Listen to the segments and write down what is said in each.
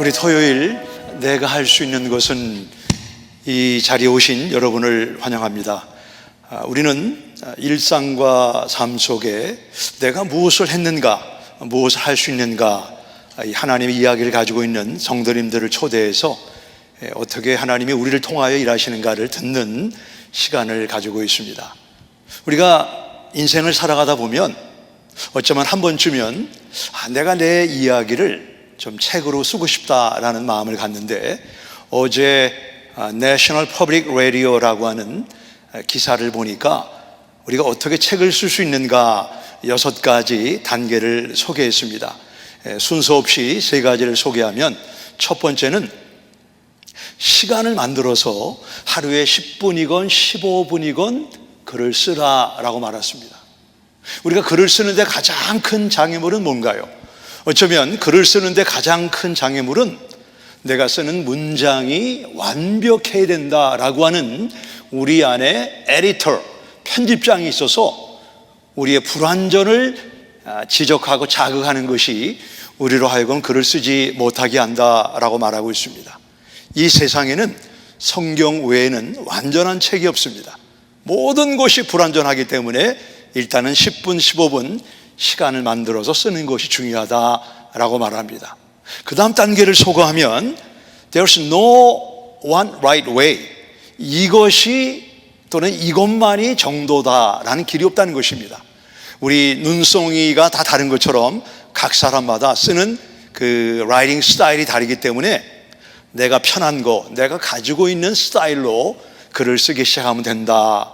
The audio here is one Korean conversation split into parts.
우리 토요일 내가 할 수 있는 것은 이 자리에 오신 여러분을 환영합니다. 우리는 일상과 삶 속에 내가 무엇을 했는가, 무엇을 할 수 있는가, 하나님의 이야기를 가지고 있는 성도님들을 초대해서 어떻게 하나님이 우리를 통하여 일하시는가를 듣는 시간을 가지고 있습니다. 우리가 인생을 살아가다 보면 어쩌면 한 번쯤은 내가 내 이야기를 좀 책으로 쓰고 싶다라는 마음을 갖는데, 어제 National Public Radio라고 하는 기사를 보니까 우리가 어떻게 책을 쓸 수 있는가 6가지 단계를 소개했습니다. 순서 없이 3가지를 소개하면, 첫 번째는 시간을 만들어서 하루에 10분이건 15분이건 글을 쓰라라고 말했습니다. 우리가 글을 쓰는데 가장 큰 장애물은 뭔가요? 어쩌면 글을 쓰는데 가장 큰 장애물은 내가 쓰는 문장이 완벽해야 된다라고 하는 우리 안에 에디터, 편집장이 있어서 우리의 불완전을 지적하고 자극하는 것이 우리로 하여금 글을 쓰지 못하게 한다라고 말하고 있습니다. 이 세상에는 성경 외에는 완전한 책이 없습니다. 모든 것이 불완전하기 때문에 일단은 10분, 15분 시간을 만들어서 쓰는 것이 중요하다라고 말합니다. 그 다음 단계를 소거하면 There's no one right way, 이것이 또는 이것만이 정도다라는 길이 없다는 것입니다. 우리 눈송이가 다 다른 것처럼 각 사람마다 쓰는 그 라이팅 스타일이 다르기 때문에 내가 편한 거, 내가 가지고 있는 스타일로 글을 쓰기 시작하면 된다.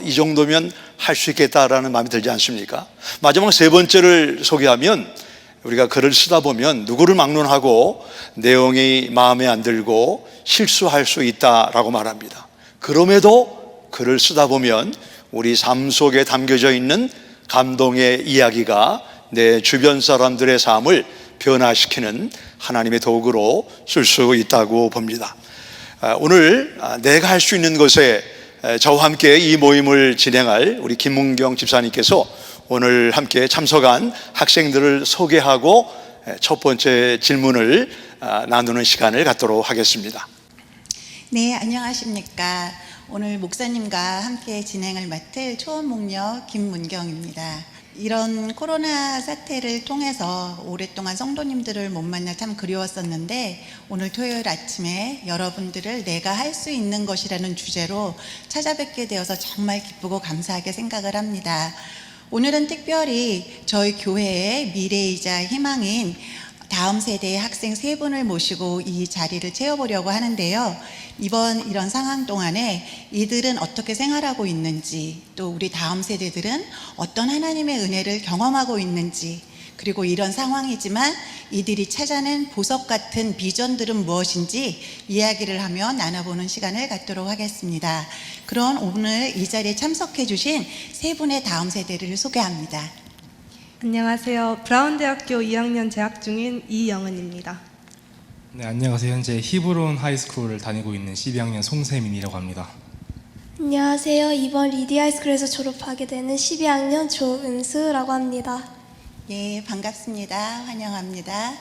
이 정도면 할 수 있겠다라는 마음이 들지 않습니까? 마지막 3번째를 소개하면, 우리가 글을 쓰다 보면 누구를 막론하고 내용이 마음에 안 들고 실수할 수 있다라고 말합니다. 그럼에도 글을 쓰다 보면 우리 삶 속에 담겨져 있는 감동의 이야기가 내 주변 사람들의 삶을 변화시키는 하나님의 도구로 쓸 수 있다고 봅니다. 오늘 내가 할 수 있는 것에 저와 함께 이 모임을 진행할 우리 김문경 집사님께서 오늘 함께 참석한 학생들을 소개하고 첫 번째 질문을 나누는 시간을 갖도록 하겠습니다. 네, 안녕하십니까. 오늘 목사님과 함께 진행을 맡을 초원목녀 김문경입니다. 이런 코로나 사태를 통해서 오랫동안 성도님들을 못 만나 참 그리웠었는데, 오늘 토요일 아침에 여러분들을 내가 할 수 있는 것이라는 주제로 찾아뵙게 되어서 정말 기쁘고 감사하게 생각을 합니다. 오늘은 특별히 저희 교회의 미래이자 희망인 다음 세대의 학생 3분을 모시고 이 자리를 채워보려고 하는데요. 이번 이런 상황 동안에 이들은 어떻게 생활하고 있는지, 또 우리 다음 세대들은 어떤 하나님의 은혜를 경험하고 있는지, 그리고 이런 상황이지만 이들이 찾아낸 보석 같은 비전들은 무엇인지 이야기를 하며 나눠보는 시간을 갖도록 하겠습니다. 그럼 오늘 이 자리에 참석해 주신 3분의 다음 세대를 소개합니다. 안녕하세요. 브라운대학교 2학년 재학 중인 이영은입니다. 네, 안녕하세요. 현재 히브론 하이스쿨을 다니고 있는 12학년 송세민이라고 합니다. 안녕하세요. 이번 리디 하이스쿨에서 졸업하게 되는 12학년 조은수라고 합니다. 예, 반갑습니다. 환영합니다.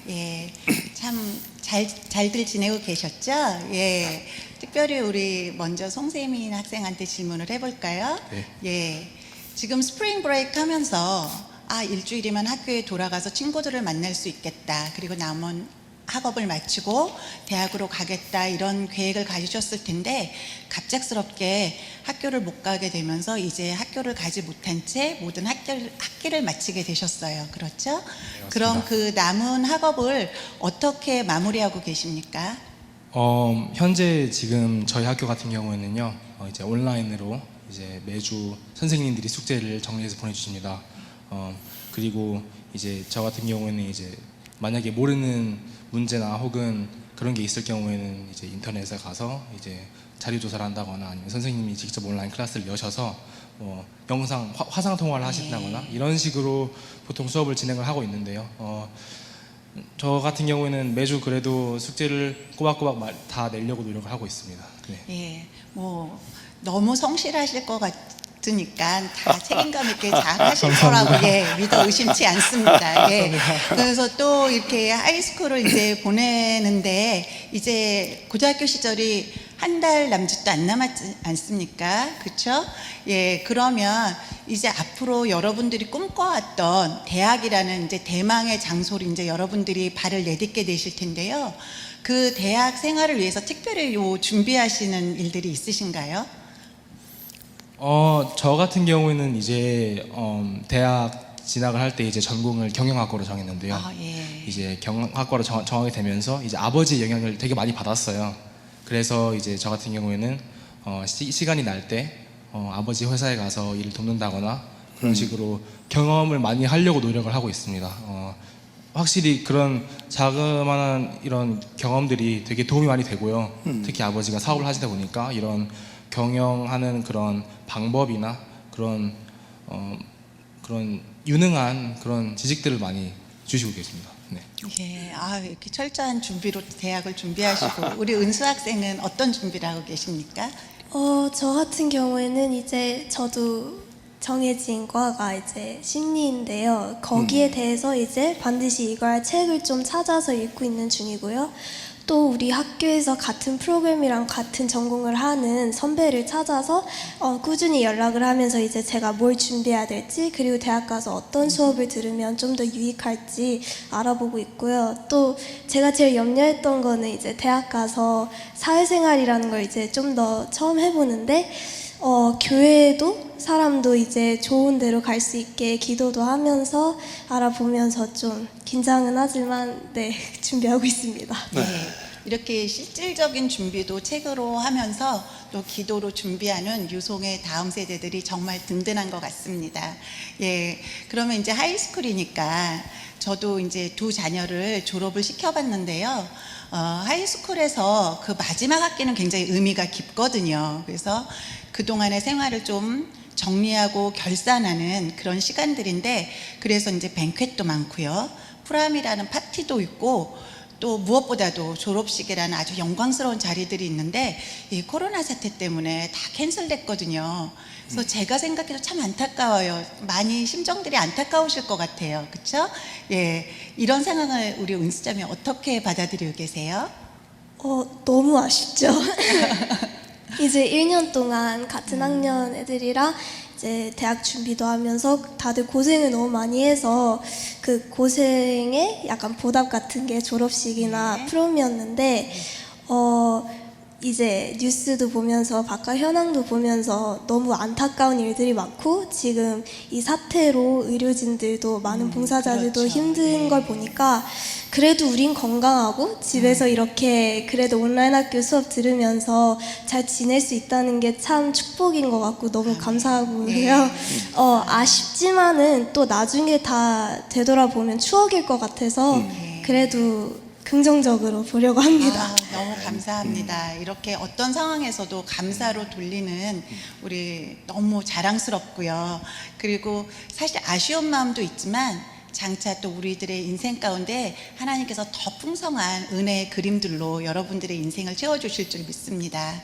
예, 참 잘들 지내고 계셨죠? 예, 특별히 우리 먼저 송세민 학생한테 질문을 해볼까요? 네. 예, 지금 스프링 브레이크 하면서 일주일이면 학교에 돌아가서 친구들을 만날 수 있겠다, 그리고 남은 학업을 마치고 대학으로 가겠다, 이런 계획을 가지셨을 텐데 갑작스럽게 학교를 못 가게 되면서 이제 학교를 가지 못한 채 모든 학기를 마치게 되셨어요. 그렇죠? 네, 그럼 그 남은 학업을 어떻게 마무리하고 계십니까? 현재 지금 저희 학교 같은 경우에는요, 이제 온라인으로 이제 매주 선생님들이 숙제를 정리해서 보내주십니다. 그리고 이제 저 같은 경우에는 이제 만약에 모르는 문제나 혹은 그런 게 있을 경우에는 이제 인터넷에 가서 이제 자료 조사를 한다거나, 아니면 선생님이 직접 온라인 클래스를 여셔서 영상 화상 통화를 하신다거나 이런 식으로 보통 수업을 진행을 하고 있는데요. 저 같은 경우에는 매주 그래도 숙제를 꼬박꼬박 다 내려고 노력을 하고 있습니다. 네. 예, 뭐 너무 성실하실 것 드니까 다 책임감 있게 잘 하실 거라고 믿어 의심치 않습니다. 그래서 또 이렇게 하이스쿨을 이제 보내는데 이제 고등학교 시절이 한 달 남짓도 안 남았지 않습니까? 그렇죠? 그러면 이제 앞으로 여러분들이 꿈꿔왔던 대학이라는 이제 대망의 장소로 이제 여러분들이 발을 내딛게 되실 텐데요. 그 대학 생활을 위해서 특별히 준비하시는 일들이 있으신가요? 저 같은 경우에는 이제 대학 진학을 할 때 이제 전공을 경영학과로 정했는데요. 이제 경영학과로 정하게 되면서 이제 아버지의 영향을 되게 많이 받았어요. 그래서 이제 저 같은 경우에는 시간이 날 때 아버지 회사에 가서 일을 돕는다거나 그런 식으로 경험을 많이 하려고 노력을 하고 있습니다. 확실히 그런 자그마한 이런 경험들이 되게 도움이 많이 되고요. 특히 아버지가 사업을 하시다 보니까 이런 경영하는 그런 방법이나 그런 유능한 그런 지식들을 많이 주시고 계십니다. 네. 이렇게 철저한 준비로 대학을 준비하시고 우리 은수 학생은 어떤 준비를 하고 계십니까? 저 같은 경우에는 이제 저도 정해진 과가 이제 심리인데요. 거기에 대해서 이제 반드시 읽어야 책을 좀 찾아서 읽고 있는 중이고요. 또 우리 학교에서 같은 프로그램이랑 같은 전공을 하는 선배를 찾아서 꾸준히 연락을 하면서 이제 제가 뭘 준비해야 될지 그리고 대학 가서 어떤 수업을 들으면 좀 더 유익할지 알아보고 있고요. 또 제가 제일 염려했던 거는 이제 대학 가서 사회생활이라는 걸 이제 좀 더 처음 해보는데 교회도 사람도 이제 좋은 데로 갈 수 있게 기도도 하면서 알아보면서 좀 긴장은 하지만 준비하고 있습니다. 이렇게 실질적인 준비도 책으로 하면서 또 기도로 준비하는 유송의 다음 세대들이 정말 든든한 것 같습니다. 그러면 이제 하이스쿨이니까 저도 이제 두 자녀를 졸업을 시켜봤는데요. 하이스쿨에서 그 마지막 학기는 굉장히 의미가 깊거든요. 그래서 그동안의 생활을 좀 정리하고 결산하는 그런 시간들인데, 그래서 이제 뱅퀻도 많고요. 프람이라는 파티도 있고, 또 무엇보다도 졸업식이라는 아주 영광스러운 자리들이 있는데 이 코로나 사태 때문에 다 캔슬됐거든요. 그래서 제가 생각해도 참 안타까워요. 많이 심정들이 안타까우실 것 같아요. 그렇죠? 이런 상황을 우리 은수자매 어떻게 받아들이고 계세요? 너무 아쉽죠. 이제 1년 동안 같은 학년 애들이랑 이제 대학 준비도 하면서 다들 고생을 너무 많이 해서 그 고생의 약간 보답 같은 게 졸업식이나 프롬이었는데 이제 뉴스도 보면서 바깥 현황도 보면서 너무 안타까운 일들이 많고 지금 이 사태로 의료진들도 많은 봉사자들도 그렇죠. 힘든 걸 보니까 그래도 우린 건강하고 집에서 이렇게 그래도 온라인 학교 수업 들으면서 잘 지낼 수 있다는 게 참 축복인 것 같고 너무 감사하고요. 아쉽지만은 또 나중에 다 되돌아보면 추억일 것 같아서 그래도 긍정적으로 보려고 합니다. 너무 감사합니다. 이렇게 어떤 상황에서도 감사로 돌리는 우리 너무 자랑스럽고요. 그리고 사실 아쉬운 마음도 있지만 장차 또 우리들의 인생 가운데 하나님께서 더 풍성한 은혜의 그림들로 여러분들의 인생을 채워주실 줄 믿습니다.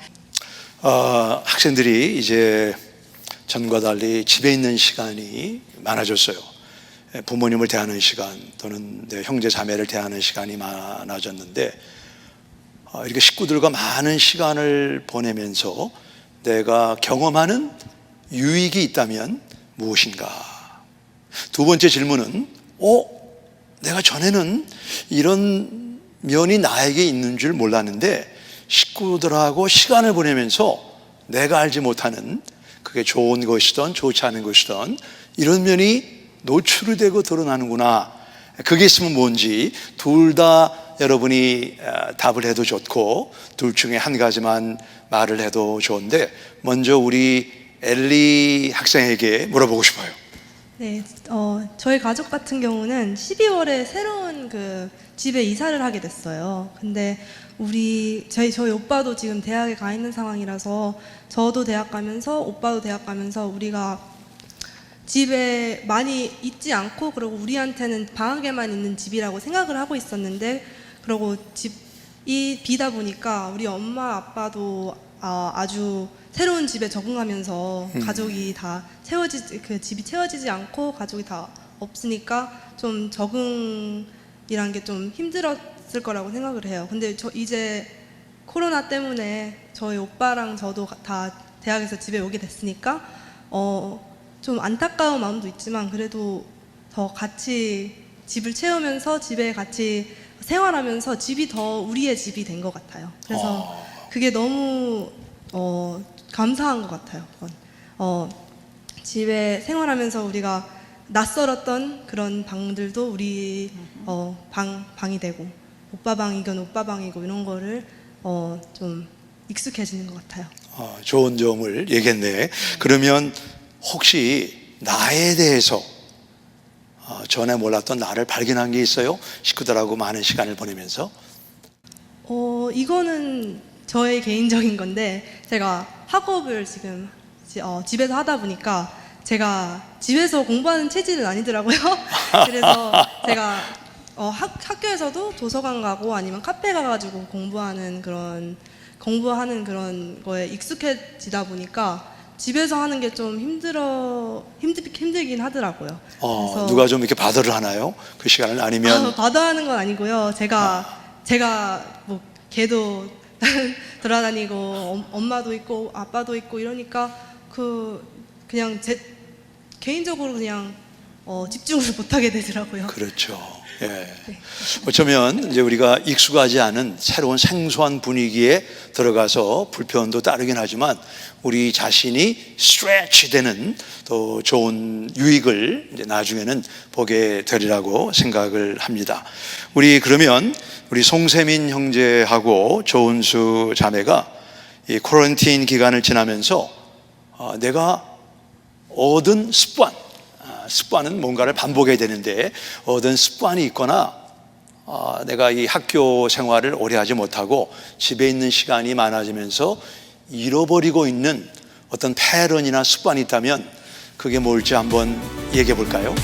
학생들이 이제 전과 달리 집에 있는 시간이 많아졌어요. 부모님을 대하는 시간 또는 내 형제 자매를 대하는 시간이 많아졌는데 이렇게 식구들과 많은 시간을 보내면서 내가 경험하는 유익이 있다면 무엇인가? 두 번째 질문은 내가 전에는 이런 면이 나에게 있는 줄 몰랐는데 식구들하고 시간을 보내면서 내가 알지 못하는 그게 좋은 것이든 좋지 않은 것이든 이런 면이 노출이 되고 드러나는구나. 그게 있으면 뭔지 둘 다 여러분이 답을 해도 좋고 둘 중에 한 가지만 말을 해도 좋은데 먼저 우리 엘리 학생에게 물어보고 싶어요. 네, 저희 가족 같은 경우는 12월에 새로운 그 집에 이사를 하게 됐어요. 근데 저희 오빠도 지금 대학에 가 있는 상황이라서 저도 대학 가면서 오빠도 대학 가면서 우리가 집에 많이 있지 않고 그리고 우리한테는 방학에만 있는 집이라고 생각을 하고 있었는데 그리고 집이 비다 보니까 우리 엄마 아빠도 아주 새로운 집에 적응하면서 가족이 다 그 집이 채워지지 않고 가족이 다 없으니까 좀 적응이란 게 좀 힘들었을 거라고 생각을 해요. 근데 저 이제 코로나 때문에 저희 오빠랑 저도 다 대학에서 집에 오게 됐으니까 좀 안타까운 마음도 있지만 그래도 더 같이 집을 채우면서 집에 같이 생활하면서 집이 더 우리의 집이 된 것 같아요. 그래서 그게 너무 감사한 것 같아요. 그건. 집에 생활하면서 우리가 낯설었던 그런 방들도 우리 방이 되고 오빠 방이건 오빠 방이고 이런 거를 좀 익숙해지는 것 같아요. 좋은 점을 얘기했네. 그러면 혹시 나에 대해서 전에 몰랐던 나를 발견한 게 있어요? 식구들하고 많은 시간을 보내면서. 이거는 저의 개인적인 건데 제가 학업을 지금 집에서 하다 보니까 제가 집에서 공부하는 체질은 아니더라고요. 그래서 제가 학교에서도 도서관 가고 아니면 카페 가가지고 공부하는 그런 거에 익숙해지다 보니까 집에서 하는 게 좀 힘들긴 하더라고요. 그래서 누가 좀 이렇게 바더를 하나요? 그 시간을 아니면 받아하는 건 아니고요. 제가 뭐 걔도 돌아다니고 엄마도 있고 아빠도 있고 이러니까 그냥 제 개인적으로 그냥 집중을 못하게 되더라고요. 그렇죠. 예. 어쩌면 이제 우리가 익숙하지 않은 새로운 생소한 분위기에 들어가서 불편도 따르긴 하지만 우리 자신이 스트레치 되는 또 좋은 유익을 이제 나중에는 보게 되리라고 생각을 합니다. 그러면 우리 송세민 형제하고 조은수 자매가 이 쿼런틴 기간을 지나면서 내가 얻은 습관은 뭔가를 반복해야 되는데 얻은 습관이 있거나 내가 이 학교 생활을 오래 하지 못하고 집에 있는 시간이 많아지면서 잃어버리고 있는 어떤 패턴이나 습관이 있다면 그게 뭘지 한번 얘기해 볼까요?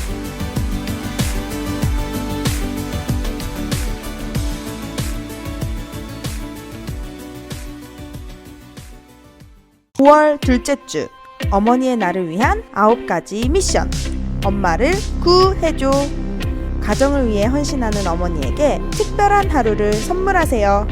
(9월) 둘째 주 어머니의 날을 위한 9가지 미션. 엄마를 구해줘. 가정을 위해 헌신하는 어머니에게 특별한 하루를 선물하세요.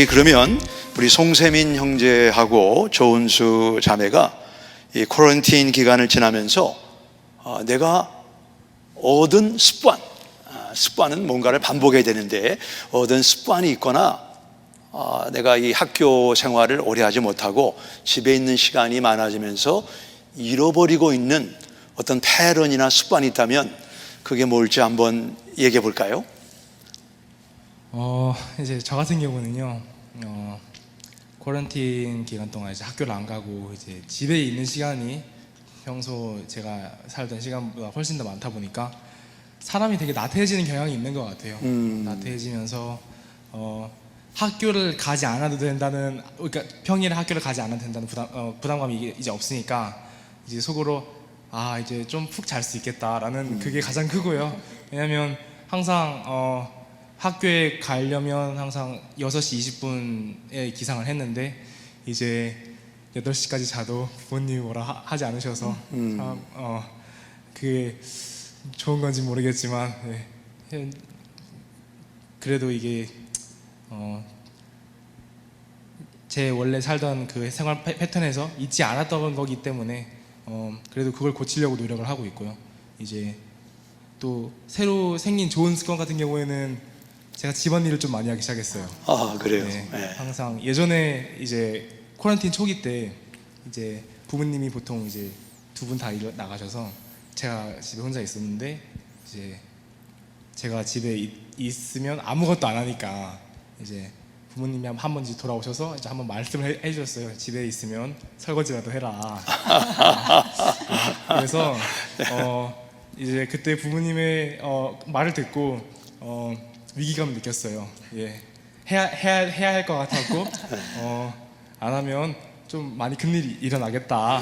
그러면 우리 송세민 형제하고 조은수 자매가 이 쿼런틴 기간을 지나면서 내가 얻은 습관은 뭔가를 반복해야 되는데 얻은 습관이 있거나 내가 이 학교 생활을 오래 하지 못하고 집에 있는 시간이 많아지면서 잃어버리고 있는 어떤 패턴이나 습관이 있다면 그게 뭘지 한번 얘기해 볼까요? 이제 저 같은 경우는요, 쿼런틴 기간 동안 이제 학교를 안 가고 이제 집에 있는 시간이 평소 제가 살던 시간보다 훨씬 더 많다 보니까 사람이 되게 나태해지는 경향이 있는 것 같아요. 나태해지면서 학교를 가지 않아도 된다는, 그러니까 평일에 학교를 가지 않아도 된다는 부담감이 이제 없으니까 이제 속으로 이제 좀 푹 잘 수 있겠다라는 그게 가장 크고요. 왜냐면 항상 학교에 가려면 항상 6시 20분에 기상을 했는데 이제 8시까지 자도 부모님이 뭐라 하지 않으셔서 그게 좋은 건지 모르겠지만 그래도 이게 제 원래 살던 그 생활 패턴에서 잊지 않았던 거기 때문에 그래도 그걸 고치려고 노력을 하고 있고요. 이제 또 새로 생긴 좋은 습관 같은 경우에는 제가 집안일을 좀 많이 하기 시작했어요. 아, 그래요. 네, 네. 항상 예전에 이제 쿼런틴 초기 때 이제 부모님이 보통 이제 두 분 다 나가셔서 제가 집에 혼자 있었는데 이제 제가 집에 있으면 아무것도 안 하니까 이제 부모님이 한 번씩 돌아오셔서 이제 한번 말씀을 해주셨어요. 집에 있으면 설거지라도 해라. 그래서 이제 그때 부모님의 말을 듣고 위기감을 느꼈어요. 예, 해야 할 것 같았고 안 하면 좀 많이 큰일이 일어나겠다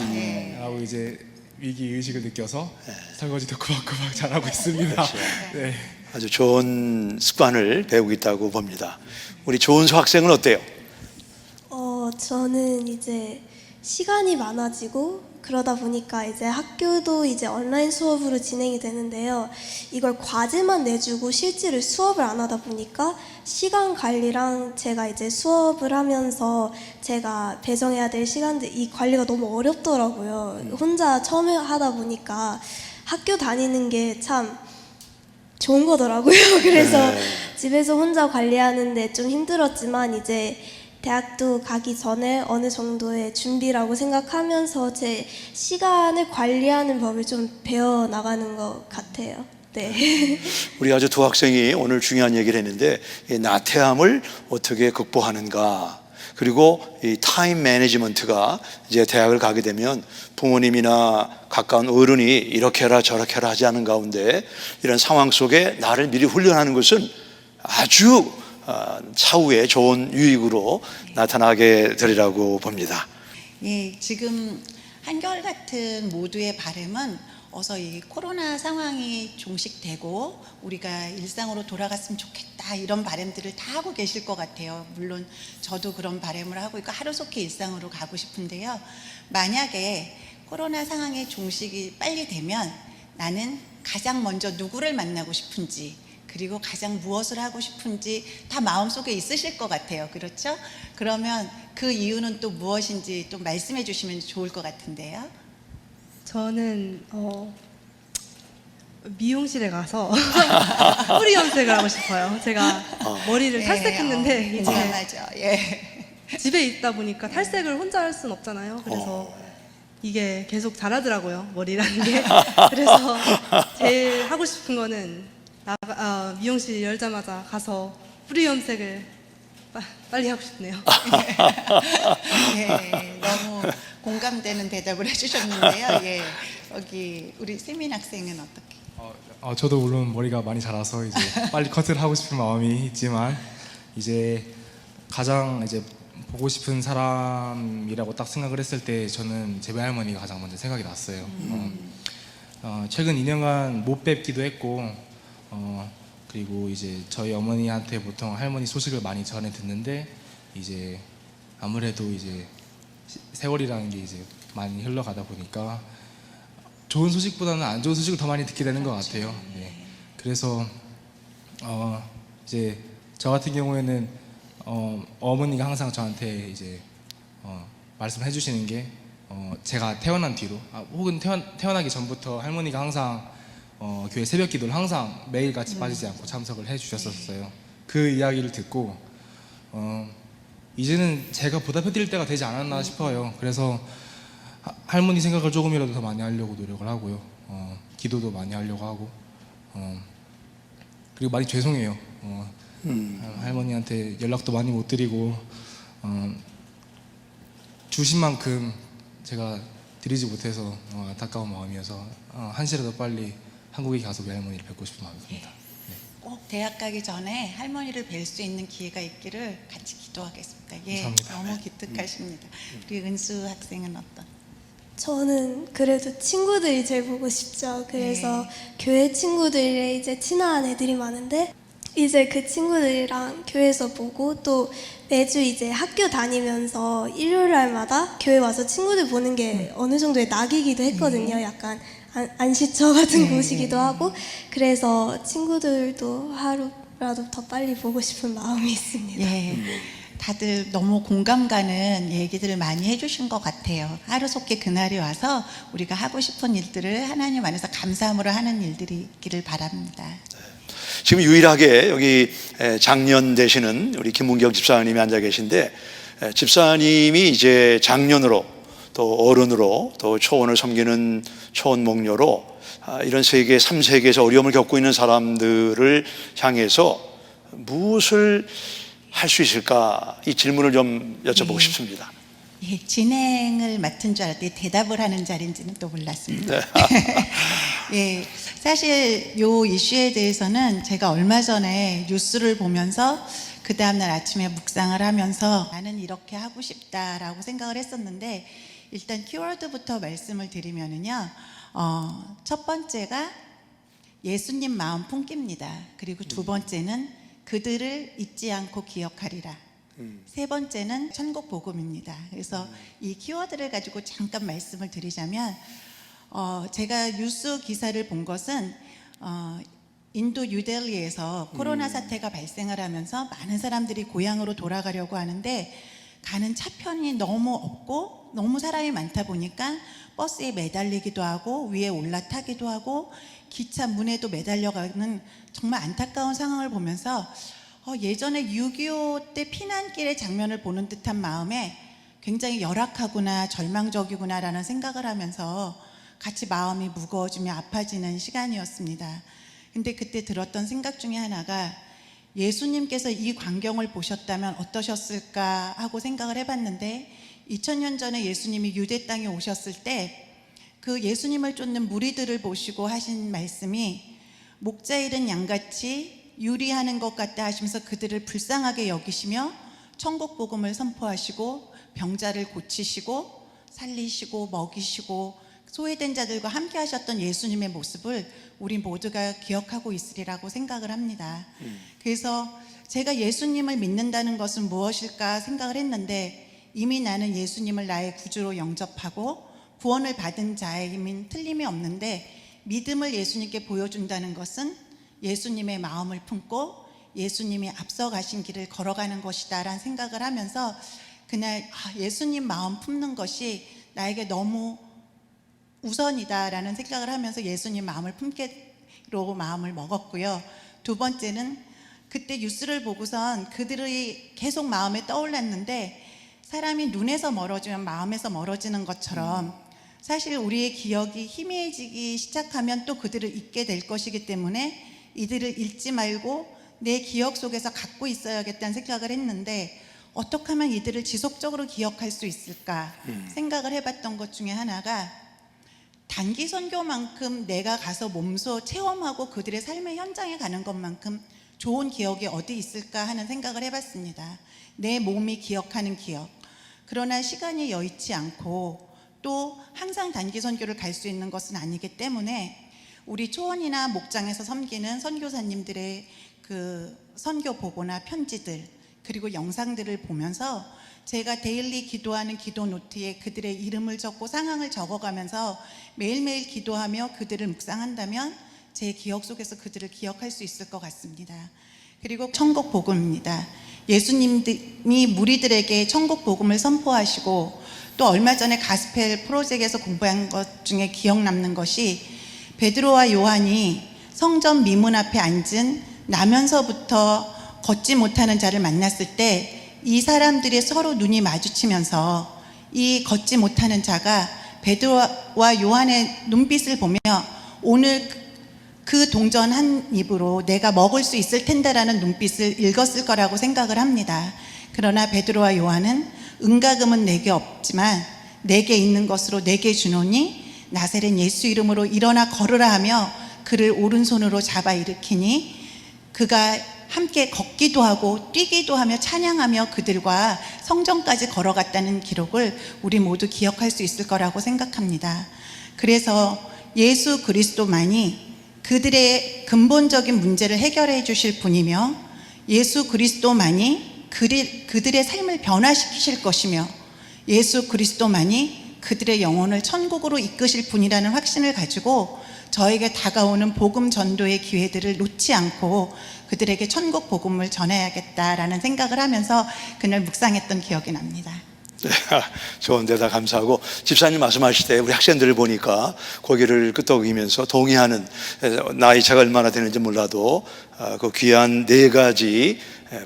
하고 이제 위기 의식을 느껴서 설거지도 꾸박꾸박 잘하고 있습니다. 네. 아주 좋은 습관을 배우고 있다고 봅니다. 우리 조은수 학생은 어때요? 저는 이제 시간이 많아지고 그러다 보니까 이제 학교도 이제 온라인 수업으로 진행이 되는데요. 이걸 과제만 내주고 실제로 수업을 안 하다 보니까 시간 관리랑 제가 이제 수업을 하면서 제가 배정해야 될 시간들 이 관리가 너무 어렵더라고요. 혼자 처음 하다 보니까 학교 다니는 게 참 좋은 거더라고요. 그래서 집에서 혼자 관리하는데 좀 힘들었지만 이제 대학도 가기 전에 어느 정도의 준비라고 생각하면서 제 시간을 관리하는 법을 좀 배워나가는 것 같아요. 네. 우리 아주 두 학생이 오늘 중요한 얘기를 했는데 이 나태함을 어떻게 극복하는가, 그리고 이 타임 매니지먼트가 이제 대학을 가게 되면 부모님이나 가까운 어른이 이렇게 해라 저렇게 해라 하지 않은 가운데 이런 상황 속에 나를 미리 훈련하는 것은 아주 차후에 좋은 유익으로 나타나게 되리라고 봅니다. 예, 지금 한결같은 모두의 바람은 어서 이 코로나 상황이 종식되고 우리가 일상으로 돌아갔으면 좋겠다 이런 바람들을 다 하고 계실 것 같아요. 물론 저도 그런 바람을 하고 있고 하루속히 일상으로 가고 싶은데요. 만약에 코로나 상황의 종식이 빨리 되면 나는 가장 먼저 누구를 만나고 싶은지 그리고 가장 무엇을 하고 싶은지 다 마음속에 있으실 것 같아요. 그렇죠? 그러면 그 이유는 또 무엇인지 또 말씀해 주시면 좋을 것 같은데요. 저는 미용실에 가서 뿌리 염색을 하고 싶어요. 제가 머리를 탈색했는데 이제 맞아. 예. 집에 있다 보니까 탈색을 혼자 할 수는 없잖아요. 그래서 이게 계속 자라더라고요, 머리라는 게. 그래서 제일 하고 싶은 거는 미용실 열자마자 가서 뿌리 염색을 빨리 하고 싶네요. 예, 너무 공감되는 대답을 해주셨는데요. 예, 여기 우리 세민 학생은 어떻게? 저도 물론 머리가 많이 자라서 이제 빨리 커트를 하고 싶은 마음이 있지만 이제 가장 이제 보고 싶은 사람이라고 딱 생각을 했을 때 저는 제 외할머니가 가장 먼저 생각이 났어요. 최근 2년간 못 뵙기도 했고 그리고 이제 저희 어머니한테 보통 할머니 소식을 많이 전해 듣는데 이제 아무래도 이제 세월이라는 게 이제 많이 흘러가다 보니까 좋은 소식보다는 안 좋은 소식을 더 많이 듣게 되는 것 같아요. 네. 그래서 이제 저 같은 경우에는 어머니가 항상 저한테 이제 말씀해 주시는 게 제가 태어난 뒤로 혹은 태어나기 전부터 할머니가 항상 교회 새벽 기도를 항상 매일같이 빠지지 않고 참석을 해 주셨었어요. 그 이야기를 듣고 이제는 제가 보답해 드릴 때가 되지 않았나 싶어요. 그래서 할머니 생각을 조금이라도 더 많이 하려고 노력을 하고요. 기도도 많이 하려고 하고 그리고 많이 죄송해요. 할머니한테 연락도 많이 못 드리고 주신 만큼 제가 드리지 못해서 안타까운 마음이어서 한시라도 빨리 한국에 가서 외할머니를 뵙고 싶은 마음입니다. 네. 꼭 대학 가기 전에 할머니를 뵐 수 있는 기회가 있기를 같이 기도하겠습니다. 예, 감사합니다. 너무 기특하십니다. 우리 은수 학생은 어떤? 저는 그래도 친구들이 제일 보고 싶죠. 그래서 교회 친구들이 이제 친한 애들이 많은데 이제 그 친구들이랑 교회에서 보고 또 매주 이제 학교 다니면서 일요일 날마다 교회 와서 친구들 보는 게 어느 정도의 낙이기도 했거든요. 약간 안식처 같은 곳이기도 하고 그래서 친구들도 하루라도 더 빨리 보고 싶은 마음이 있습니다. 예. 다들 너무 공감 가는 얘기들을 많이 해주신 것 같아요. 하루속히 그날이 와서 우리가 하고 싶은 일들을 하나님 안에서 감사함으로 하는 일들이 있기를 바랍니다. 지금 유일하게 여기 장년 되시는 우리 김문경 집사님이 앉아 계신데, 집사님이 이제 장년으로 또 어른으로 또 초원을 섬기는 초원 목녀로 이런 세계 3세계에서 어려움을 겪고 있는 사람들을 향해서 무엇을 할 수 있을까, 이 질문을 좀 여쭤보고 싶습니다. 예, 진행을 맡은 줄 알았더니 대답을 하는 자리인지는 또 몰랐습니다. 예, 사실 요 이슈에 대해서는 제가 얼마 전에 뉴스를 보면서 그 다음날 아침에 묵상을 하면서 나는 이렇게 하고 싶다라고 생각을 했었는데, 일단 키워드부터 말씀을 드리면은요, 첫 번째가 예수님 마음 품기입니다. 그리고 두 번째는 그들을 잊지 않고 기억하리라. 세 번째는 천국 복음입니다. 그래서 이 키워드를 가지고 잠깐 말씀을 드리자면, 제가 뉴스 기사를 본 것은 인도 뉴델리에서 코로나 사태가 발생을 하면서 많은 사람들이 고향으로 돌아가려고 하는데 가는 차편이 너무 없고 너무 사람이 많다 보니까 버스에 매달리기도 하고 위에 올라타기도 하고 기차 문에도 매달려가는 정말 안타까운 상황을 보면서 예전에 6.25 때 피난길의 장면을 보는 듯한 마음에 굉장히 열악하구나, 절망적이구나 라는 생각을 하면서 같이 마음이 무거워지며 아파지는 시간이었습니다. 근데 그때 들었던 생각 중에 하나가, 예수님께서 이 광경을 보셨다면 어떠셨을까 하고 생각을 해봤는데, 2000년 전에 예수님이 유대 땅에 오셨을 때 그 예수님을 쫓는 무리들을 보시고 하신 말씀이, 목자 잃은 양같이 유리하는 것 같다 하시면서 그들을 불쌍하게 여기시며 천국 복음을 선포하시고 병자를 고치시고 살리시고 먹이시고 소외된 자들과 함께 하셨던 예수님의 모습을 우리 모두가 기억하고 있으리라고 생각을 합니다. 그래서 제가 예수님을 믿는다는 것은 무엇일까 생각을 했는데, 이미 나는 예수님을 나의 구주로 영접하고 구원을 받은 자임인 틀림이 없는데, 믿음을 예수님께 보여준다는 것은 예수님의 마음을 품고 예수님이 앞서 가신 길을 걸어가는 것이다 라는 생각을 하면서, 그날 예수님 마음 품는 것이 나에게 너무 우선이다 라는 생각을 하면서 예수님 마음을 품기로 마음을 먹었고요. 두 번째는 그때 뉴스를 보고선 그들의 계속 마음에 떠올랐는데, 사람이 눈에서 멀어지면 마음에서 멀어지는 것처럼 사실 우리의 기억이 희미해지기 시작하면 또 그들을 잊게 될 것이기 때문에 이들을 잊지 말고 내 기억 속에서 갖고 있어야겠다는 생각을 했는데, 어떻게 하면 이들을 지속적으로 기억할 수 있을까 생각을 해봤던 것 중에 하나가, 단기 선교만큼 내가 가서 몸소 체험하고 그들의 삶의 현장에 가는 것만큼 좋은 기억이 어디 있을까 하는 생각을 해봤습니다. 내 몸이 기억하는 기억. 그러나 시간이 여의치 않고 또 항상 단기 선교를 갈 수 있는 것은 아니기 때문에 우리 초원이나 목장에서 섬기는 선교사님들의 그 선교 보고나 편지들 그리고 영상들을 보면서 제가 데일리 기도하는 기도 노트에 그들의 이름을 적고 상황을 적어가면서 매일매일 기도하며 그들을 묵상한다면 제 기억 속에서 그들을 기억할 수 있을 것 같습니다. 그리고 천국 복음입니다. 예수님이 무리들에게 천국 복음을 선포하시고, 또 얼마 전에 가스펠 프로젝트에서 공부한 것 중에 기억 남는 것이, 베드로와 요한이 성전 미문 앞에 앉은 나면서부터 걷지 못하는 자를 만났을 때 이 사람들이 서로 눈이 마주치면서 이 걷지 못하는 자가 베드로와 요한의 눈빛을 보며 오늘 그 동전 한 입으로 내가 먹을 수 있을 텐데라는 눈빛을 읽었을 거라고 생각을 합니다. 그러나 베드로와 요한은 은과금은 내게 없지만 내게 있는 것으로 내게 주노니 나사렛 예수 이름으로 일어나 걸으라 하며 그를 오른손으로 잡아 일으키니 그가 함께 걷기도 하고 뛰기도 하며 찬양하며 그들과 성전까지 걸어갔다는 기록을 우리 모두 기억할 수 있을 거라고 생각합니다. 그래서 예수 그리스도만이 그들의 근본적인 문제를 해결해 주실 분이며, 예수 그리스도만이 그들의 삶을 변화시키실 것이며, 예수 그리스도만이 그들의 영혼을 천국으로 이끄실 분이라는 확신을 가지고 저에게 다가오는 복음 전도의 기회들을 놓지 않고 그들에게 천국 복음을 전해야겠다라는 생각을 하면서 그날 묵상했던 기억이 납니다. 네, 좋은 데다 감사하고, 집사님 말씀하실 때 우리 학생들을 보니까 고개를 끄덕이면서 동의하는, 나이 차가 얼마나 되는지 몰라도 그 귀한 4가지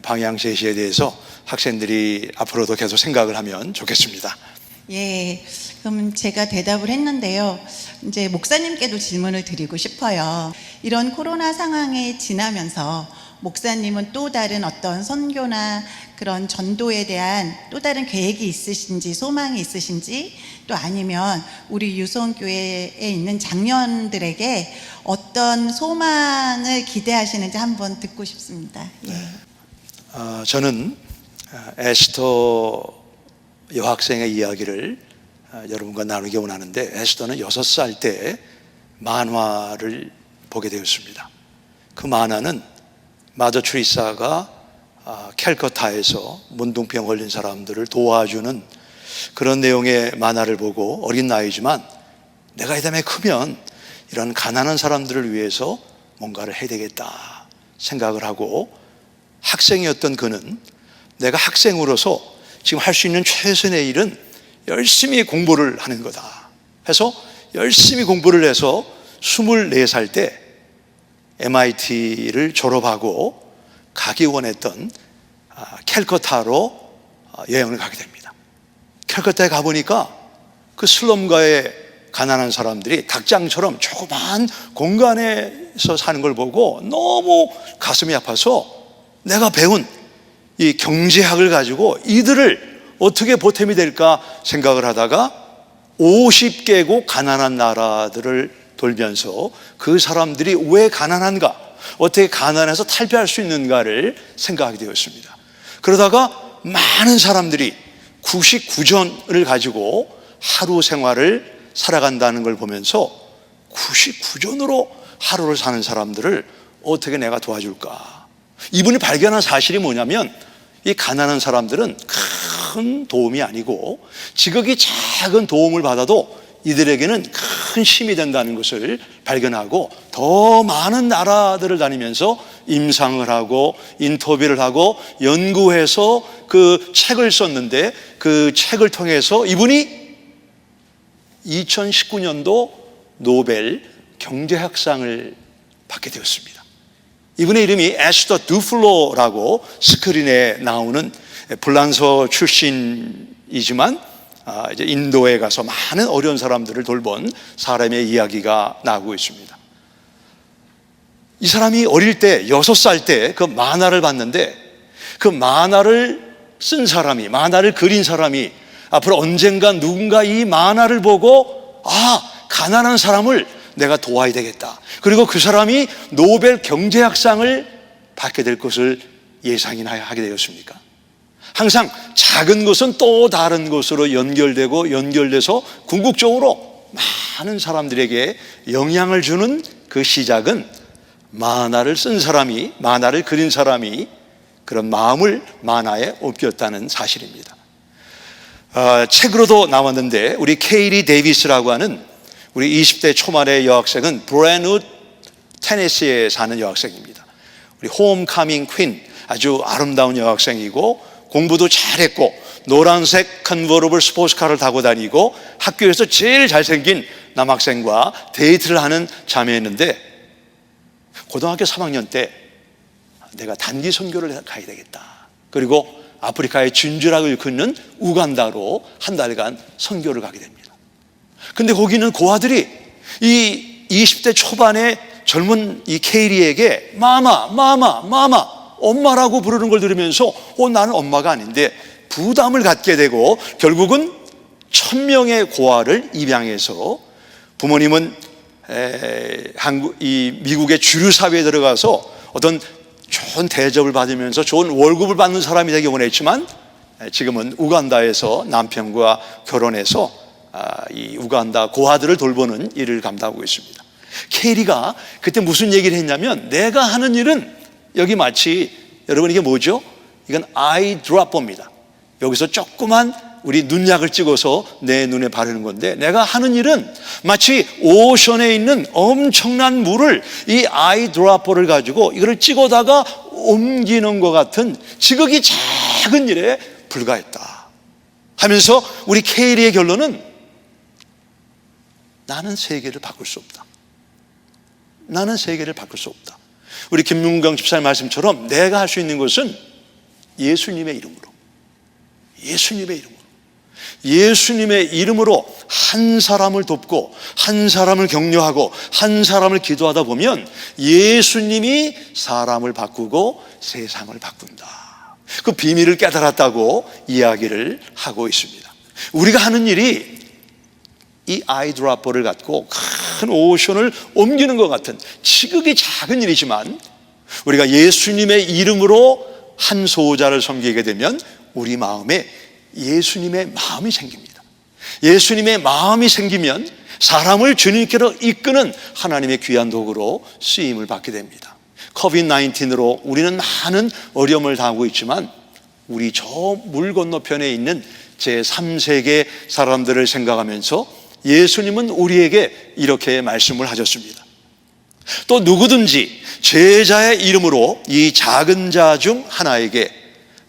방향 제시에 대해서 학생들이 앞으로도 계속 생각을 하면 좋겠습니다. 예, 그럼 제가 대답을 했는데요. 이제 목사님께도 질문을 드리고 싶어요. 이런 코로나 상황에 지나면서 목사님은 또 다른 어떤 선교나 그런 전도에 대한 또 다른 계획이 있으신지, 소망이 있으신지, 또 아니면 우리 유소원교회에 있는 장년들에게 어떤 소망을 기대하시는지 한번 듣고 싶습니다. 예. 저는 에스더 여학생의 이야기를 여러분과 나누기 원하는데, 에스더는 6살 때 만화를 보게 되었습니다. 그 만화는 마더 트리사가 캘커타에서 문둥병 걸린 사람들을 도와주는 그런 내용의 만화를 보고, 어린 나이지만 내가 이 다음에 크면 이런 가난한 사람들을 위해서 뭔가를 해야 되겠다 생각을 하고, 학생이었던 그는 내가 학생으로서 지금 할 수 있는 최선의 일은 열심히 공부를 하는 거다 해서 열심히 공부를 해서 24살 때 MIT를 졸업하고 가기 원했던 캘커타로 여행을 가게 됩니다. 캘커타에 가보니까 그 슬럼가의 가난한 사람들이 닭장처럼 조그만 공간에서 사는 걸 보고 너무 가슴이 아파서 내가 배운 이 경제학을 가지고 이들을 어떻게 보탬이 될까 생각을 하다가 50개국 가난한 나라들을 돌면서 그 사람들이 왜 가난한가, 어떻게 가난해서 탈피할 수 있는가를 생각하게 되었습니다. 그러다가 많은 사람들이 99전을 가지고 하루 생활을 살아간다는 걸 보면서 99전으로 하루를 사는 사람들을 어떻게 내가 도와줄까. 이분이 발견한 사실이 뭐냐면, 이 가난한 사람들은 큰 도움이 아니고 지극히 작은 도움을 받아도 이들에게는 큰 힘이 된다는 것을 발견하고, 더 많은 나라들을 다니면서 임상을 하고 인터뷰를 하고 연구해서 그 책을 썼는데, 그 책을 통해서 이분이 2019년도 노벨 경제학상을 받게 되었습니다. 이분의 이름이 에스더 두플로라고 스크린에 나오는 불란서 출신이지만 이제 인도에 가서 많은 어려운 사람들을 돌본 사람의 이야기가 나오고 있습니다. 이 사람이 어릴 때 6살 때 그 만화를 봤는데, 그 만화를 쓴 사람이, 만화를 그린 사람이 앞으로 언젠가 누군가 이 만화를 보고 가난한 사람을 내가 도와야 되겠다, 그리고 그 사람이 노벨 경제학상을 받게 될 것을 예상이나 하게 되었습니까? 항상 작은 것은 또 다른 것으로 연결돼서 궁극적으로 많은 사람들에게 영향을 주는 그 시작은 만화를 쓴 사람이, 만화를 그린 사람이 그런 마음을 만화에 옮겼다는 사실입니다. 책으로도 나왔는데, 우리 케이리 데이비스라고 하는 우리 20대 초반의 여학생은 브랜우드 테네시에 사는 여학생입니다. 우리 홈카밍 퀸, 아주 아름다운 여학생이고 공부도 잘했고 노란색 컨버러블 스포츠카를 타고 다니고 학교에서 제일 잘생긴 남학생과 데이트를 하는 자매였는데, 고등학교 3학년 때 내가 단기 선교를 가야 되겠다, 그리고 아프리카의 진주락을 긋는 우간다로 한 달간 선교를 가게 됩니다. 근데 거기는 고아들이 이 20대 초반의 젊은 이 케이리에게 마마, 엄마라고 부르는 걸 들으면서 나는 엄마가 아닌데 부담을 갖게 되고, 결국은 1000명의 고아를 입양해서 부모님은 미국의 주류 사회에 들어가서 어떤 좋은 대접을 받으면서 좋은 월급을 받는 사람이 되기 원했지만, 지금은 우간다에서 남편과 결혼해서 이 우간다 고아들을 돌보는 일을 감당하고 있습니다. 케이리가 그때 무슨 얘기를 했냐면, 내가 하는 일은 여기 마치, 여러분 이게 뭐죠? 이건 아이드롭버입니다. 여기서 조그만 우리 눈약을 찍어서 내 눈에 바르는 건데, 내가 하는 일은 마치 오션에 있는 엄청난 물을 이 아이 드로퍼를 가지고 이거를 찍어다가 옮기는 것 같은 지극히 작은 일에 불과했다 하면서 우리 케이리의 결론은 나는 세계를 바꿀 수 없다. 나는 세계를 바꿀 수 없다. 우리 김문경 집사님 말씀처럼 내가 할 수 있는 것은 예수님의 이름으로, 예수님의 이름으로 한 사람을 돕고 한 사람을 격려하고 한 사람을 기도하다 보면 예수님이 사람을 바꾸고 세상을 바꾼다. 그 비밀을 깨달았다고 이야기를 하고 있습니다. 우리가 하는 일이 이 아이드로퍼를 갖고 큰 오션을 옮기는 것 같은 지극히 작은 일이지만, 우리가 예수님의 이름으로 한 소자를 섬기게 되면 우리 마음에 예수님의 마음이 생깁니다. 예수님의 마음이 생기면 사람을 주님께로 이끄는 하나님의 귀한 도구로 쓰임을 받게 됩니다. 코비드-19으로 우리는 많은 어려움을 당하고 있지만, 우리 저 물 건너편에 있는 제3세계 사람들을 생각하면서 예수님은 우리에게 이렇게 말씀을 하셨습니다. 또 누구든지 제자의 이름으로 이 작은 자 중 하나에게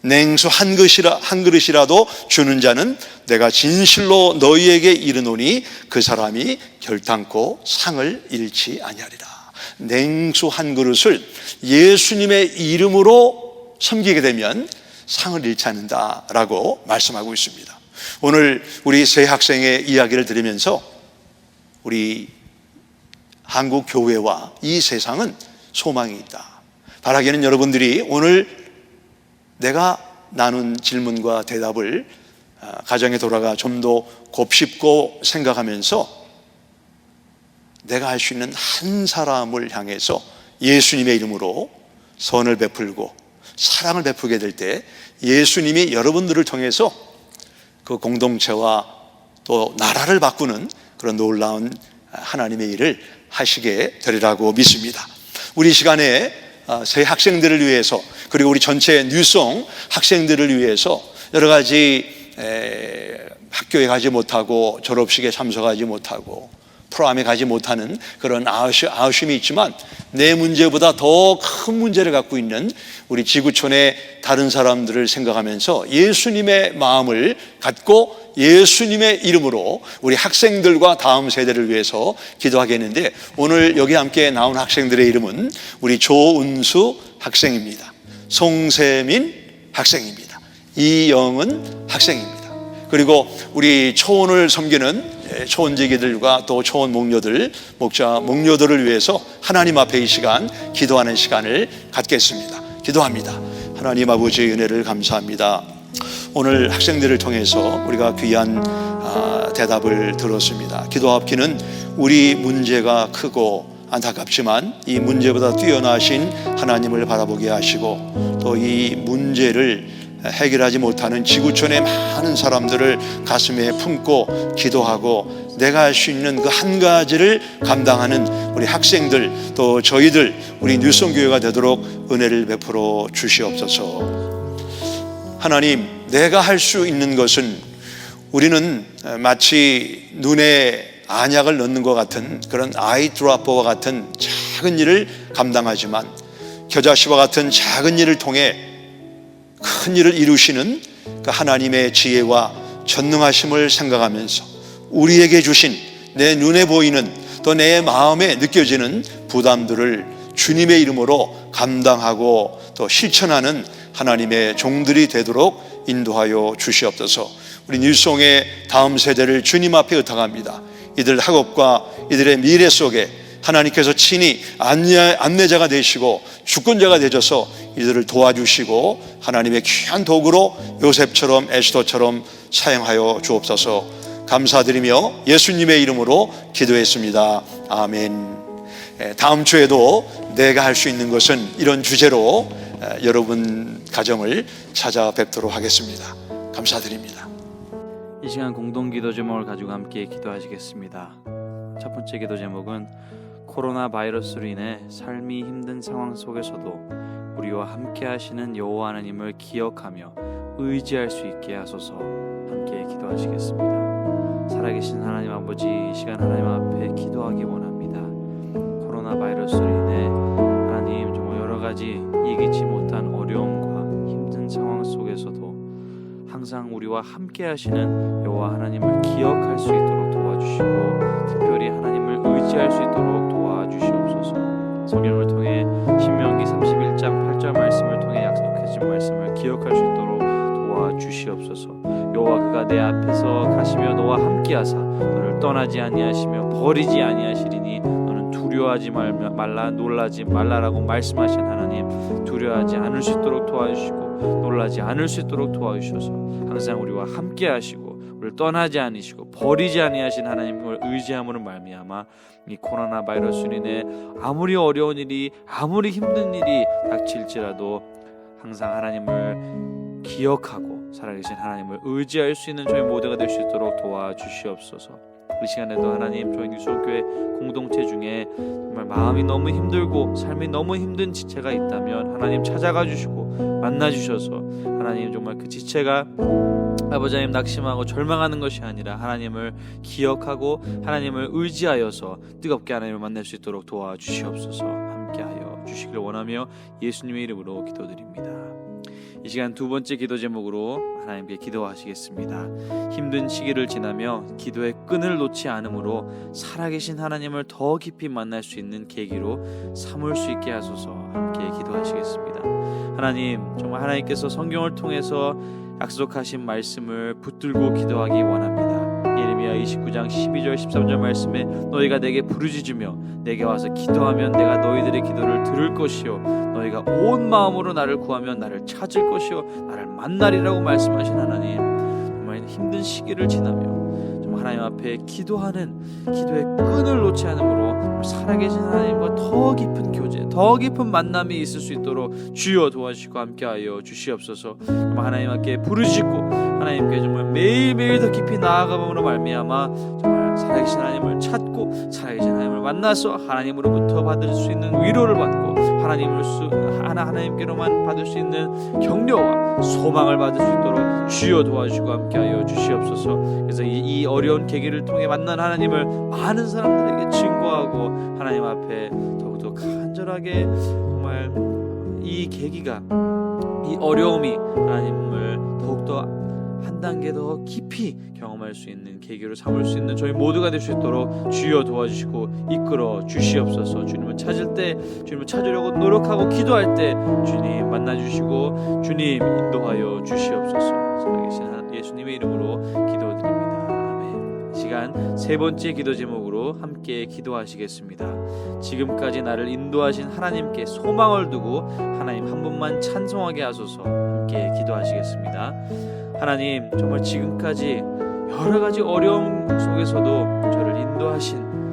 냉수 한 그릇이라도 주는 자는 내가 진실로 너희에게 이르노니 그 사람이 결단코 상을 잃지 아니하리라. 냉수 한 그릇을 예수님의 이름으로 섬기게 되면 상을 잃지 않는다라고 말씀하고 있습니다. 오늘 우리 새 학생의 이야기를 들으면서 우리 한국 교회와 이 세상은 소망이 있다. 바라기는 여러분들이 오늘 내가 나눈 질문과 대답을 가정에 돌아가 좀 더 곱씹고 생각하면서 내가 할 수 있는 한 사람을 향해서 예수님의 이름으로 선을 베풀고 사랑을 베풀게 될 때 예수님이 여러분들을 통해서 그 공동체와 또 나라를 바꾸는 그런 놀라운 하나님의 일을 하시게 되리라고 믿습니다. 우리 시간에 새 학생들을 위해서, 그리고 우리 전체 뉴송 학생들을 위해서 여러 가지 학교에 가지 못하고 졸업식에 참석하지 못하고 프로암에 가지 못하는 그런 아쉬움이 있지만, 내 문제보다 더 큰 문제를 갖고 있는 우리 지구촌의 다른 사람들을 생각하면서 예수님의 마음을 갖고 예수님의 이름으로 우리 학생들과 다음 세대를 위해서 기도하겠는데, 오늘 여기 함께 나온 학생들의 이름은 우리 조은수 학생입니다. 송세민 학생입니다. 이영은 학생입니다. 그리고 우리 초원을 섬기는 초원제기들과 또 초원 목녀들, 목자 목녀들을 위해서 하나님 앞에 이 시간 기도하는 시간을 갖겠습니다. 기도합니다. 하나님 아버지의 은혜를 감사합니다. 오늘 학생들을 통해서 우리가 귀한 대답을 들었습니다. 기도 앞기는 우리 문제가 크고 안타깝지만 이 문제보다 뛰어나신 하나님을 바라보게 하시고, 또 이 문제를 해결하지 못하는 지구촌의 많은 사람들을 가슴에 품고 기도하고 내가 할 수 있는 그 한 가지를 감당하는 우리 학생들, 또 저희들 우리 뉴송교회가 되도록 은혜를 베풀어 주시옵소서. 하나님, 내가 할 수 있는 것은, 우리는 마치 눈에 안약을 넣는 것 같은 그런 아이 드로퍼와 같은 작은 일을 감당하지만, 겨자씨와 같은 작은 일을 통해 큰 일을 이루시는 그 하나님의 지혜와 전능하심을 생각하면서 우리에게 주신 내 눈에 보이는 또 내 마음에 느껴지는 부담들을 주님의 이름으로 감당하고 또 실천하는 하나님의 종들이 되도록 인도하여 주시옵소서. 우리 뉴송의 다음 세대를 주님 앞에 의탁합니다. 이들 학업과 이들의 미래 속에 하나님께서 친히 안내자가 되시고 주권자가 되셔서 이들을 도와주시고 하나님의 귀한 도구로 요셉처럼 에스더처럼 사용하여 주옵소서. 감사드리며 예수님의 이름으로 기도했습니다. 아멘. 다음 주에도 내가 할 수 있는 것은, 이런 주제로 여러분 가정을 찾아뵙도록 하겠습니다. 감사드립니다. 이 시간 공동기도 제목을 가지고 함께 기도하시겠습니다. 첫 번째 기도 제목은 코로나 바이러스로 인해 삶이 힘든 상황 속에서도 우리와 함께 하시는 여호와 하나님을 기억하며 의지할 수 있게 하소서. 함께 기도하시겠습니다. 살아계신 하나님 아버지, 이 시간 하나님 앞에 기도하기 원합니다. 코로나 바이러스로 인해 하나님 정말 여러 가지 예기치 못한 어려움과 힘든 상황 속에서도 항상 우리와 함께 하시는 여호와 하나님을 기억할 수 있도록 도와주시고, 특별히 하나님을 의지할 수 있도록 도와주시옵소서. 성경을 통해 신명기 31장 8절 말씀을 통해 약속하신 말씀을 기억할 수 있도록 도와주시옵소서. 여호와 그가 내 앞에서 가시며 너와 함께하사 너를 떠나지 아니하시며 버리지 아니하시리니 너는 두려워하지 말라 놀라지 말라라고 말씀하신 하나님, 두려워하지 않을 수 있도록 도와주시고 놀라지 않을 수 있도록 도와주셔서 항상 우리와 함께하시고 우리를 떠나지 않으시고 버리지 아니하신 하나님을 의지함으로 말미암아 이 코로나 바이러스로 인해 아무리 어려운 일이 아무리 힘든 일이 닥칠지라도 항상 하나님을 기억하고 살아계신 하나님을 의지할 수 있는 저희 모두가 될 수 있도록 도와주시옵소서. 이 시간에도 하나님, 저희 뉴스교회 공동체 중에 정말 마음이 너무 힘들고 삶이 너무 힘든 지체가 있다면 하나님 찾아가 주시고 만나 주셔서 하나님 정말 그 지체가 아버지 하나님 낙심하고 절망하는 것이 아니라 하나님을 기억하고 하나님을 의지하여서 뜨겁게 하나님을 만날 수 있도록 도와주시옵소서. 함께하여 주시길 원하며 예수님의 이름으로 기도드립니다. 이 시간 두 번째 기도 제목으로 하나님께 기도하시겠습니다. 힘든 시기를 지나며 기도의 끈을 놓지 않으므로 살아계신 하나님을 더 깊이 만날 수 있는 계기로 삼을 수 있게 하소서. 함께 기도하시겠습니다. 하나님, 정말 하나님께서 성경을 통해서 약속하신 말씀을 붙들고 기도하기 원합니다. 예레미야 29장 12절 13절 말씀에 너희가 내게 부르짖으며 내게 와서 기도하면 내가 너희들의 기도를 들을 것이요 너희가 온 마음으로 나를 구하면 나를 찾을 것이요 나를 만나리라고 말씀하신 하나님, 정말 힘든 시기를 지나며 정말 하나님 앞에 기도하는 기도의 끈을 놓지 않으므로 살아계신 하나님과 더 깊은 교제, 더 깊은 만남이 있을 수 있도록 주여 도와주시고 함께하여 주시옵소서. 정말 하나님 앞에 부르짖고 하나님께 정말 매일매일 더 깊이 나아감으로 말미암아 정말 살아계신 하나님을 찾고 살아계신 하나님을 만나서 하나님으로부터 받을 수 있는 위로를 받고 하나님께로만 받을 수 있는 격려와 소망을 받을 수 있도록 주여 도와주시고 함께하여 주시옵소서. 그래서 이 어려운 계기를 통해 만난 하나님을 많은 사람들에게 증거하고 하나님 앞에 더욱더 간절하게 정말 이 계기가, 이 어려움이 하나님을 더욱더 한 단계 더 깊이 경험할 수 있는 계기로 삼을 수 있는 저희 모두가 될 수 있도록 주여 도와주시고 이끌어 주시옵소서. 주님을 찾을 때, 주님을 찾으려고 노력하고 기도할 때 주님 만나주시고 주님 인도하여 주시옵소서. 살아계신 예수님의 이름으로 기도드립니다. 아멘. 이 시간 세 번째 기도 제목으로 함께 기도하시겠습니다. 지금까지 나를 인도하신 하나님께 소망을 두고 하나님 한 분만 찬송하게 하소서. 함께 기도하시겠습니다. 하나님, 정말 지금까지 여러 가지 어려움 속에서도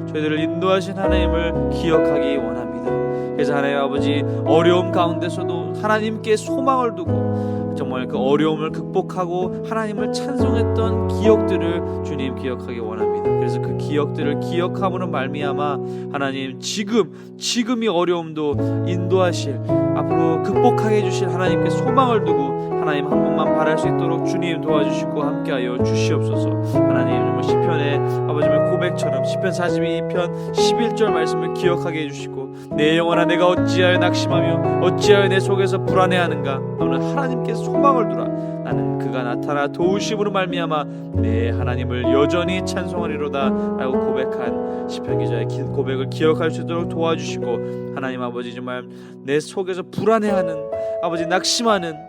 저희들을 인도하신 하나님을 기억하기 원합니다. 그래서 하나님 아버지, 어려움 가운데서도 하나님께 소망을 두고 정말 그 어려움을 극복하고 하나님을 찬송했던 기억들을 주님 기억하기 원합니다. 그래서 그 기억들을 기억함으로 말미암아 하나님 지금이 어려움도 인도하실, 앞으로 극복하게 해주실 하나님께 소망을 두고 하나님 한 분만 바랄 수 있도록 주님 도와주시고 함께하여 주시옵소서. 하나님, 정말 시편의 아버지의 고백처럼 시편 42편 11절 말씀을 기억하게 해주시고 내 영혼아 내가 어찌하여 낙심하며 어찌하여 내 속에서 불안해하는가. 너는 하나님께 소망을 두라. 나는 그가 나타나 도우심으로 말미암아 내 하나님을 여전히 찬송하리로다 라고 고백한 시편 기자의 고백을 기억할 수 있도록 도와주시고, 하나님 아버지 정말 내 속에서 불안해하는 아버지, 낙심하는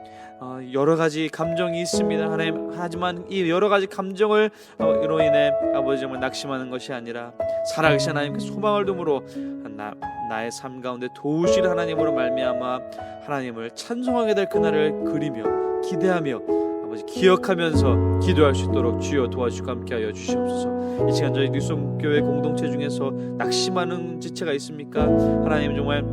여러 가지 감정이 있습니다. 하나님, 하지만 이 여러 가지 감정을 이로 인해 아버지 정말 낙심하는 것이 아니라 살아계신 하나님께 소망을 둠으로 나의 삶 가운데 도우실 하나님으로 말미암아 하나님을 찬송하게 될 그날을 그리며 기대하며 아버지 기억하면서 기도할 수 있도록 주여 도와주시고 함께하여 주시옵소서. 이 시간 저희 뉴스교회 공동체 중에서 낙심하는 지체가 있습니까? 하나님, 정말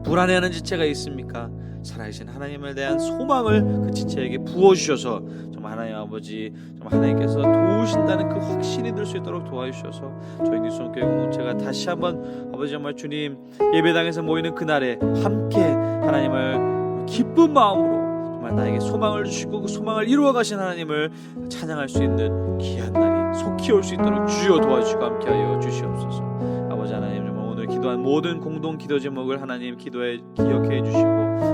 불안해하는 지체가 있습니까? 살아계신 하나님에 대한 소망을 그 지체에게 부어주셔서 정말 하나님 아버지, 정말 하나님께서 도우신다는 그 확신이 들 수 있도록 도와주셔서 저희 뉴스교회 공동체가 다시 한번 아버지 정말 주님 예배당에서 모이는 그날에 함께 하나님을 기쁜 마음으로 정말 나에게 소망을 주시고 그 소망을 이루어 가신 하나님을 찬양할 수 있는 귀한 날이 속히 올 수 있도록 주여 도와주시고 함께하여 주시옵소서. 아버지 하나님, 정말 오늘 기도한 모든 공동 기도 제목을 하나님 기도에 기억해 주시고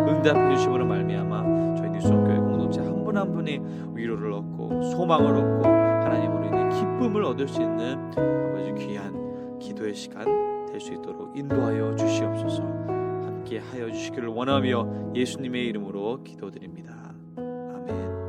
응답해 주심으로 말미암아 저희 뉴스원교회 공동체 한 분 한 분이 위로를 얻고 소망을 얻고 하나님으로 인해 기쁨을 얻을 수 있는 아버지 귀한 기도의 시간 될 수 있도록 인도하여 주시옵소서. 함께 하여 주시기를 원하며 예수님의 이름으로 기도드립니다. 아멘.